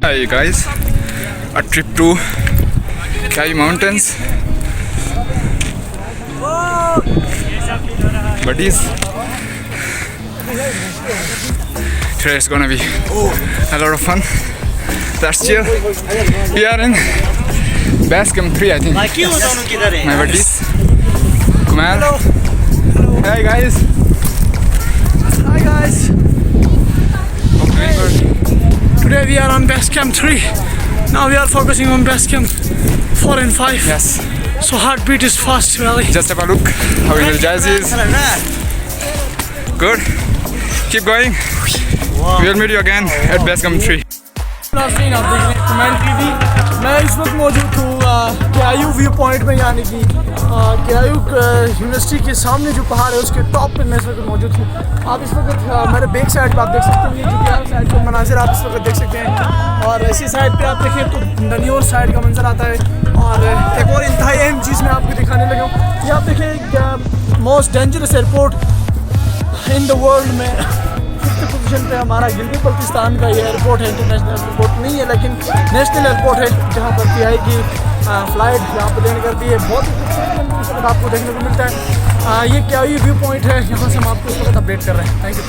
Hi guys, a trip to Kerry mountains. Buddies, today is gonna be a lot of fun. That's chill. We are in base camp 3, I think. My buddies, Kumail. Hi guys. Hi guys. Today we are on base camp 3. Now we are focusing on base camp 4 and 5. Yes. So heartbeat is fast, really. Just have a look how the Jazzy is. Good. Keep going. We'll meet you again at base camp 3. नाज़रीन, आप देख रहे हैं Kumail TV. मैं इस वक्त मौजूद हूँ केआईयू व्यू पॉइंट में, यानी कि केआईयू यूनिवर्सिटी के सामने जो पहाड़ है उसके टॉप पे मैं इस वक्त मौजूद हूँ। आप इस वक्त मेरे बैक साइड पे आप देख सकते हैं, जो कि साइड के मनाजिर आप इस वक्त देख सकते हैं। और इसी साइड पे आप देखें तो ननियोर साइड का मंजर आता है। और एक और इंतहाई अहम चीज़ मैं आपको दिखाने लगा हूँ, ये आप देखें most dangerous airport in the world में पोजीशन पे हमारा गिलगित बल्तिस्तान का ये एयरपोर्ट है। इंटरनेशनल एयरपोर्ट नहीं है लेकिन नेशनल एयरपोर्ट है, जहाँ पर पीआई की फ़्लाइट यहाँ पर लैंड करती है। बहुत ही खूबसूरत आपको देखने को मिलता है। ये केआईयू व्यू पॉइंट है, यहाँ से हम आपको इस वक्त अपडेट कर रहे हैं। Thank you.